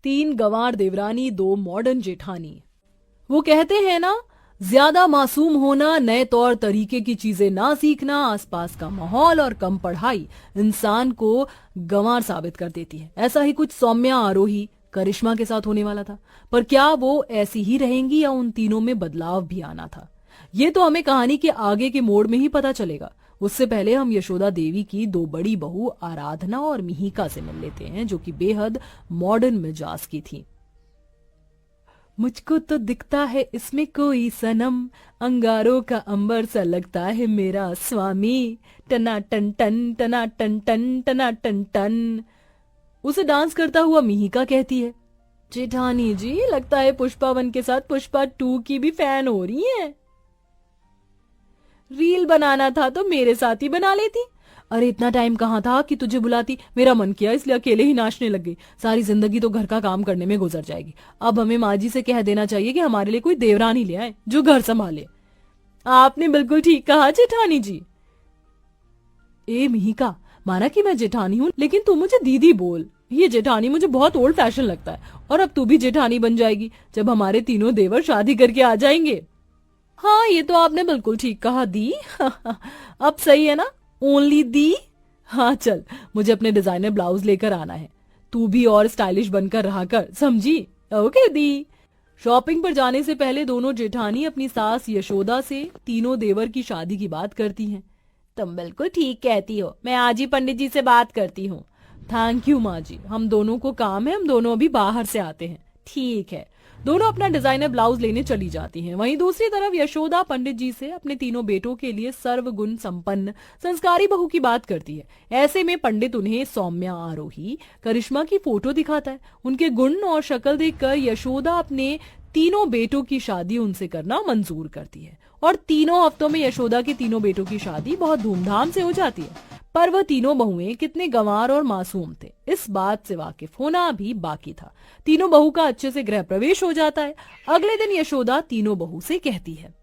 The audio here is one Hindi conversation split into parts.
तीन गंवार देवरानी, दो मॉडर्न जेठानी। वो कहते हैं ना, ज्यादा मासूम होना, नए तौर तरीके की चीजें ना सीखना, आसपास का माहौल और कम पढ़ाई इंसान को गंवार साबित कर देती है। ऐसा ही कुछ सौम्या, आरोही, करिश्मा के साथ होने वाला था। पर क्या वो ऐसी ही रहेंगी या उन तीनों में बदलाव भी आना था, ये तो हमें कहानी के आगे के मोड़ में ही पता चलेगा। उससे पहले हम यशोदा देवी की दो बड़ी बहू आराधना और मिहिका से मिल लेते हैं, जो कि बेहद मॉडर्न मिजाज की थी। मुझको तो दिखता है इसमें कोई सनम, अंगारों का अंबर सा लगता है मेरा स्वामी, टना टन टन टना टन टन टना टन टन। उसे डांस करता हुआ मिहिका कहती है, जेठानी जी लगता है पुष्पा 1 के साथ पुष्पा 2 की भी फैन हो रही हैं। रील बनाना था तो मेरे साथ ही बना लेती। अरे इतना टाइम कहाँ था कि तुझे बुलाती, मेरा मन किया इसलिए अकेले ही नाचने लग गई। सारी जिंदगी तो घर का काम करने में गुजर जाएगी। अब हमें माँ जी से कह देना चाहिए कि हमारे लिए कोई देवरानी ले आए जो घर संभाले। आपने बिल्कुल ठीक कहा जेठानी जी। ए मिहिका, माना कि मैं जेठानी हूँ, लेकिन तू मुझे दीदी बोल। ये जेठानी मुझे बहुत ओल्ड फैशन लगता है। और अब तू भी जेठानी बन जाएगी जब हमारे तीनों देवर शादी करके आ जाएंगे। हाँ, ये तो आपने बिल्कुल ठीक कहा दी। अब सही है ना, ओनली दी। हाँ चल, मुझे अपने डिजाइनर ब्लाउज लेकर आना है। तू भी और स्टाइलिश बनकर रहा कर, समझी? ओके दी। शॉपिंग पर जाने से पहले दोनों जेठानी अपनी सास यशोदा से तीनों देवर की शादी की बात करती हैं। तुम बिल्कुल ठीक कहती हो, मैं आज ही पंडित जी से बात करती हूँ। थैंक यू माँ जी, हम दोनों को काम है, हम दोनों अभी बाहर से आते हैं। ठीक है। दोनों अपना डिजाइनर ब्लाउज लेने चली जाती हैं। वहीं दूसरी तरफ यशोदा पंडित जी से अपने तीनों बेटों के लिए सर्वगुण संपन्न संस्कारी बहू की बात करती है। ऐसे में पंडित उन्हें सौम्या, आरोही, करिश्मा की फोटो दिखाता है। उनके गुण और शक्ल देखकर यशोदा अपने तीनों बेटों की शादी उनसे करना मंजूर करती है और तीनों हफ्तों में यशोदा के तीनों बेटों की शादी बहुत धूमधाम से हो जाती है। पर वह तीनों बहुएं कितने गंवार और मासूम थे, इस बात से वाकिफ होना भी बाकी था। तीनों बहू का अच्छे से गृह प्रवेश हो जाता है। अगले दिन यशोदा तीनों बहू से कहती है,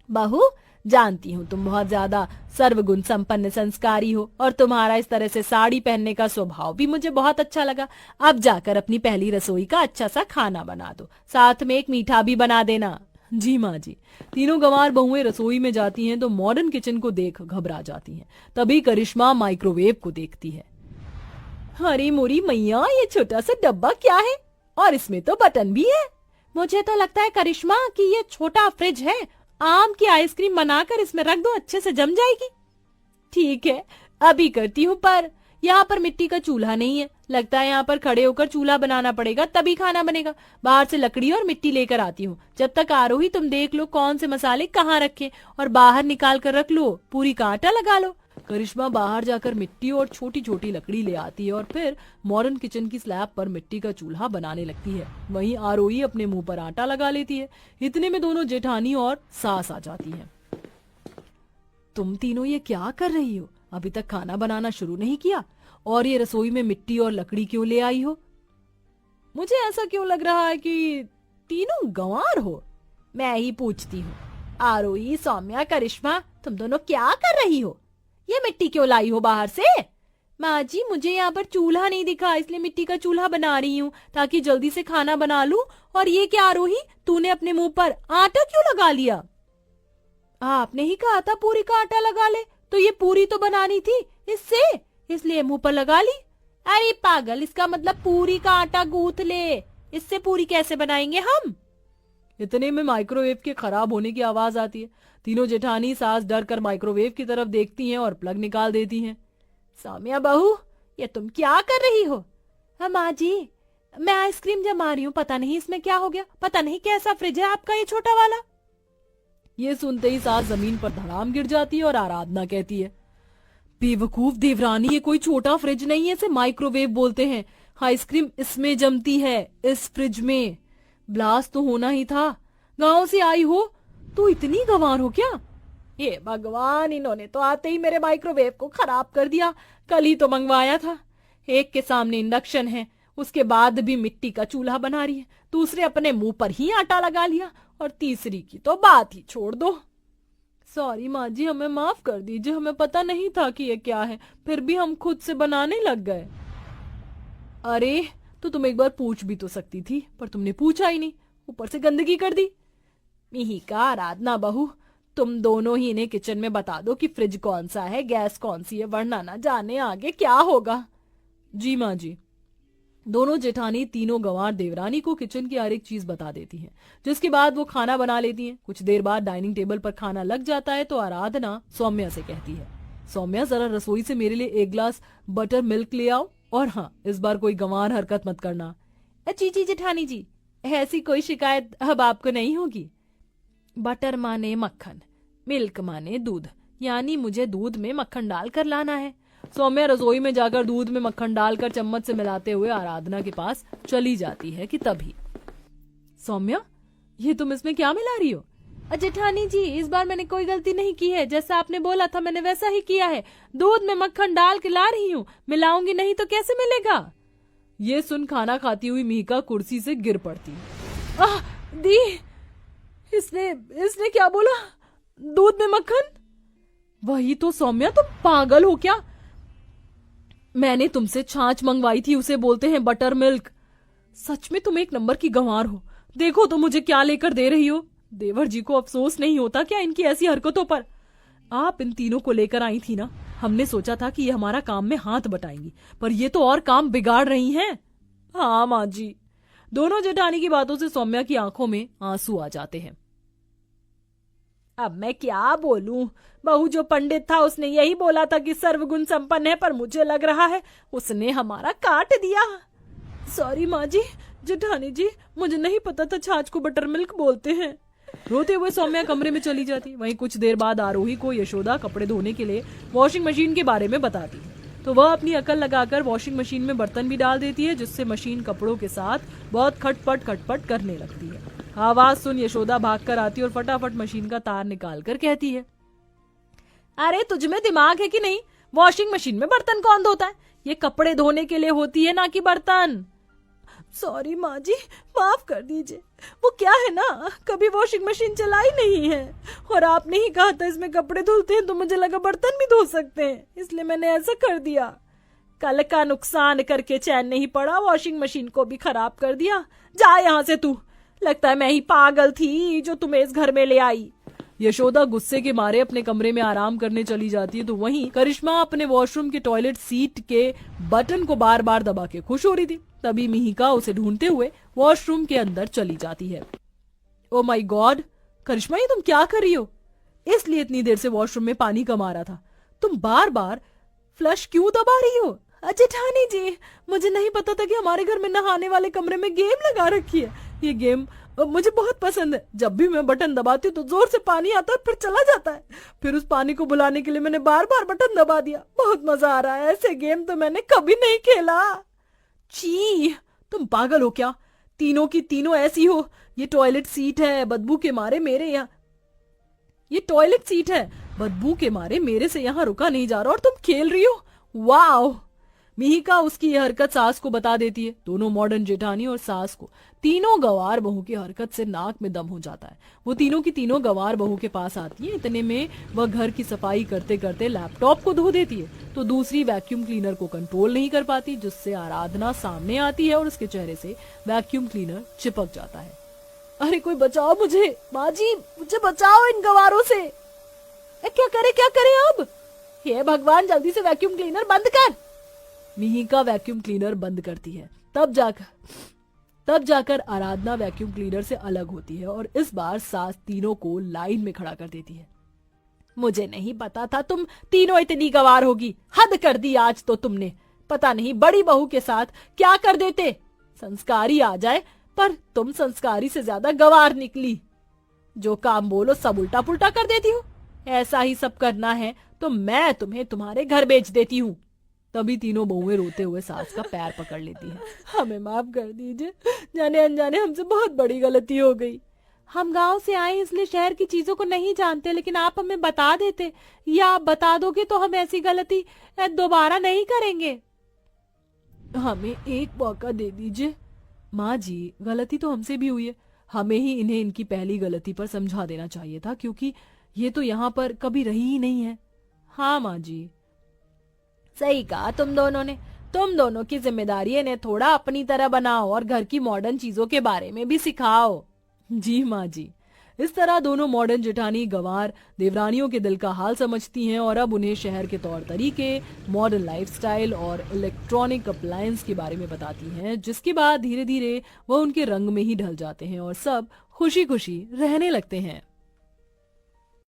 बहू, जानती हूँ तुम बहुत ज्यादा सर्वगुण संपन्न संस्कारी हो और तुम्हारा इस तरह से साड़ी पहनने का स्वभाव भी मुझे बहुत अच्छा लगा। अब जाकर अपनी पहली रसोई का अच्छा सा खाना बना दो, साथ में एक मीठा भी बना देना। जी माँ जी। तीनों गंवार बहुएं रसोई में जाती हैं तो मॉडर्न किचन को देख घबरा जाती हैं। तभी करिश्मा माइक्रोवेव को देखती है। हरी मोरी मैया, ये छोटा सा डब्बा क्या है? और इसमें तो बटन भी है। मुझे तो लगता है करिश्मा कि ये छोटा फ्रिज है, आम की आइसक्रीम बनाकर इसमें रख दो, अच्छे से जम जाएगी। ठीक है, अभी करती हूँ, पर यहाँ पर मिट्टी का चूल्हा नहीं है। लगता है यहाँ पर खड़े होकर चूल्हा बनाना पड़ेगा, तभी खाना बनेगा। बाहर से लकड़ी और मिट्टी लेकर आती हूँ। जब तक आरोही तुम देख लो कौन से मसाले कहाँ रखे और बाहर निकाल कर रख लो, पूरी का आटा लगा लो। करिश्मा बाहर जाकर मिट्टी और छोटी छोटी लकड़ी ले आती है और फिर मॉडर्न किचन की स्लैब पर मिट्टी का चूल्हा बनाने लगती है। वहीं आरोही अपने मुंह पर आटा लगा लेती है। इतने में दोनों जेठानी और सास आ जाती है। तुम तीनों ये क्या कर रही हो? अभी तक खाना बनाना शुरू नहीं किया और ये रसोई में मिट्टी और लकड़ी क्यों ले आई हो? मुझे ऐसा क्यों लग रहा है कि तीनों गंवार हो? मैं ही पूछती हूँ। आरोही, सौम्या, करिश्मा, तुम दोनों क्या कर रही हो? ये मिट्टी क्यों लाई हो बाहर से? माँ जी, मुझे यहाँ पर चूल्हा नहीं दिखा, इसलिए मिट्टी का चूल्हा बना रही हूँ ताकि जल्दी से खाना बना लूं। और ये क्या आरोही, तूने अपने मुंह पर आटा क्यों लगा लिया? आपने ही कहा था पूरी का आटा लगा ले, तो ये पूरी तो बनानी थी इससे, इसलिए मुंह पर लगा ली। अरे पागल, इसका मतलब पूरी का आटा गूंथ ले, इससे पूरी कैसे बनाएंगे हम? इतने में माइक्रोवेव के खराब होने की आवाज आती है। तीनों जेठानी सास डर कर माइक्रोवेव की तरफ देखती हैं और प्लग निकाल देती हैं। सौम्या बहू, ये तुम क्या कर रही हो? माँ जी, मैं आइसक्रीम जमा रही हूँ, पता नहीं इसमें क्या हो गया, पता नहीं कैसा फ्रिज है आपका ये छोटा वाला। ये सुनते ही सास जमीन पर धड़ाम गिर जाती है और आराधना कहती है, बेवकूफ देवरानी, ये कोई छोटा फ्रिज नहीं है, इसे माइक्रोवेव बोलते हैं। आइसक्रीम इसमें जमती है, इस फ्रिज में। ब्लास्ट तो होना ही था। गांव से आई हो तो इतनी गंवार हो क्या? ये भगवान, इन्होंने तो आते ही मेरे माइक्रोवेव को खराब कर दिया। कल ही तो मंगवाया था। एक के सामने इंडक्शन है, उसके बाद भी मिट्टी का चूल्हा बना रही है, दूसरे अपने मुंह पर ही आटा लगा लिया और तीसरी की तो बात ही छोड़ दो। सॉरी माँ जी, हमें माफ कर दीजिए, हमें पता नहीं था कि ये क्या है, फिर भी हम खुद से बनाने लग गए। अरे तो तुम एक बार पूछ भी तो सकती थी, पर तुमने पूछा ही नहीं, ऊपर से गंदगी कर दी। मिहिका, आराधना बहू, तुम दोनों ही इन्हें किचन में बता दो कि फ्रिज कौन सा है, गैस कौन सी है, वरना ना जाने आगे क्या होगा। जी माँ जी। दोनों जेठानी तीनों गंवार देवरानी को किचन की हर एक चीज बता देती हैं, जिसके बाद वो खाना बना लेती हैं। कुछ देर बाद डाइनिंग टेबल पर खाना लग जाता है तो आराधना सौम्या से कहती है, सौम्या जरा रसोई से मेरे लिए 1 ग्लास बटर मिल्क ले आओ, और हाँ, इस बार कोई गंवार हरकत मत करना। जी जी जेठानी जी, ऐसी कोई शिकायत अब आपको नहीं होगी। बटर माने मक्खन, मिल्क माने दूध, यानी मुझे दूध में मक्खन डालकर लाना है। सौम्या रसोई में जाकर दूध में मक्खन डालकर चम्मच से मिलाते हुए आराधना के पास चली जाती है कि तभी, सौम्या, ये तुम इसमें क्या मिला रही हो? जेठानी जी, इस बार मैंने कोई गलती नहीं की है, जैसा आपने बोला था मैंने वैसा ही किया है। दूध में मक्खन डाल के ला रही हूँ, मिलाऊंगी नहीं तो कैसे मिलेगा? ये सुन खाना खाती हुई मिहिका कुर्सी से गिर पड़ती। दी, इसने क्या बोला? दूध में मक्खन? वही तो सौम्या, तुम पागल हो क्या? मैंने तुमसे छाछ मंगवाई थी, उसे बोलते हैं बटर मिल्क। सच में तुम एक नंबर की गंवार हो। देखो तो मुझे क्या लेकर दे रही हो। देवर जी को अफसोस नहीं होता क्या इनकी ऐसी हरकतों पर? आप इन तीनों को लेकर आई थी ना, हमने सोचा था कि ये हमारा काम में हाथ बटाएंगी, पर ये तो और काम बिगाड़ रही हैं। हाँ माँ जी। दोनों जेठानी की बातों से सौम्या की आंखों में आंसू आ जाते हैं। अब मैं क्या बोलूं, बहू जो पंडित था उसने यही बोला था कि सर्वगुण संपन्न है, पर मुझे लग रहा है उसने हमारा काट दिया। सॉरी माँ जी। जेठानी जी, मुझे नहीं पता था छाछ को बटर मिल्क बोलते हैं। रोते हुए सौम्या कमरे में चली जाती। वहीं कुछ देर बाद आरोही को यशोदा कपड़े धोने के लिए वॉशिंग मशीन के बारे में बताती है, तो वह अपनी अकल लगाकर वॉशिंग मशीन में बर्तन भी डाल देती है, जिससे मशीन कपड़ों के साथ बहुत खटपट करने लगती है। आवाज सुन यशोदा भागकर आती और फटाफट मशीन का तार निकाल कर कहती है, अरे तुझ में दिमाग है कि नहीं? वॉशिंग मशीन में बर्तन कौन धोता है? ये कपड़े धोने के लिए होती है, ना कि बर्तन। सॉरी माँ जी, माफ कर दीजिए। वो क्या है ना, कभी वॉशिंग मशीन चलाई नहीं है, और आपने ही कहा था इसमें कपड़े धुलते हैं, तो मुझे लगा बर्तन भी धो सकते हैं, इसलिए मैंने ऐसा कर दिया। कल का नुकसान करके चैन नहीं पड़ा, वॉशिंग मशीन को भी खराब कर दिया। जा यहाँ से तू। लगता है मैं ही पागल थी जो तुम्हें इस घर में ले आई। यशोदा गुस्से के मारे अपने कमरे में आराम करने चली जाती है, तो वहीं करिश्मा अपने वॉशरूम के टॉयलेट सीट के बटन को बार बार दबा के खुश हो रही थी। तभी मिहिका उसे ढूंढते हुए वॉशरूम के अंदर चली जाती है। ओ माय गॉड, करिश्मा, ये तुम क्या कर रही हो? इसलिए इतनी देर से वॉशरूम में पानी कम आ रहा था। तुम बार बार फ्लश क्यों दबा रही हो? जेठानी जी, मुझे नहीं पता था कि हमारे घर में नहाने वाले कमरे में गेम लगा रखी है। ये गेम मुझे बहुत पसंद है। जब भी मैं बटन दबाती हूँ तो जोर से पानी आता है, फिर चला जाता है। फिर उस पानी को बुलाने के लिए मैंने बार बार बटन दबा दिया। बहुत मजा आ रहा है। ऐसे गेम तो मैंने कभी नहीं खेला। छी, तुम पागल हो क्या? तीनों की तीनों ऐसी हो। ये टॉयलेट सीट है, बदबू के मारे मेरे यहाँ ये टॉयलेट सीट है, बदबू के मारे मेरे से यहाँ रुका नहीं जा रहा, और तुम खेल रही हो। वाओ। मिहिका उसकी यह हरकत सास को बता देती है। दोनों मॉडर्न जेठानी और सास को तीनों गवार बहू की हरकत से नाक में दम हो जाता है। वो तीनों की तीनों गवार बहू के पास आती है। इतने में वह घर की सफाई करते करते लैपटॉप को धो देती है, तो दूसरी वैक्यूम क्लीनर को कंट्रोल नहीं कर पाती, जिससे आराधना सामने आती है और उसके चेहरे से वैक्यूम क्लीनर चिपक जाता है। अरे कोई बचाओ मुझे, माँ जी, मुझे बचाओ इन गवारों से। क्या करे अब? हे भगवान, जल्दी से वैक्यूम क्लीनर बंद कर। मिहिका वैक्यूम क्लीनर बंद करती है। तब जाकर आराधना वैक्यूम क्लीनर से अलग होती है, और इस बार सास तीनों को लाइन में खड़ा कर देती है। मुझे नहीं पता था तुम तीनों इतनी गवार होगी। हद कर दी आज तो तुमने। पता नहीं बड़ी बहू के साथ क्या कर देते। संस्कारी आ जाए, पर तुम संस्कारी से ज्यादा गवार निकली। जो काम बोलो सब उल्टा पुल्टा कर देती हो। ऐसा ही सब करना है तो मैं तुम्हें तुम्हारे घर भेज देती हूँ। तभी तीनों बहुएं रोते हुए सास का पैर पकड़ लेती हैं। हमें माफ कर दीजिए, जाने अनजाने हमसे बहुत बड़ी गलती हो गई। हम गांव से आए इसलिए शहर की चीजों को नहीं जानते, लेकिन आप हमें बता देते, या आप बता दोगे तो हम ऐसी गलती दोबारा नहीं करेंगे। हमें एक मौका दे दीजिए। माँ जी, गलती तो हमसे भी हुई है। हमें ही इन्हें इनकी पहली गलती पर समझा देना चाहिए था, क्योंकि ये तो यहाँ पर कभी रही ही नहीं है। हाँ माँ जी, सही कहा तुम दोनों ने। तुम दोनों की जिम्मेदारी है इन्हें थोड़ा अपनी तरह बनाओ और घर की मॉडर्न चीजों के बारे में भी सिखाओ। जी माँ जी। इस तरह दोनों मॉडर्न जेठानी गंवार देवरानियों के दिल का हाल समझती हैं और अब उन्हें शहर के तौर तरीके, मॉडर्न लाइफस्टाइल और इलेक्ट्रॉनिक अप्लायंस के बारे में बताती हैं, जिसके बाद धीरे धीरे वह उनके रंग में ही ढल जाते हैं और सब खुशी खुशी रहने लगते हैं।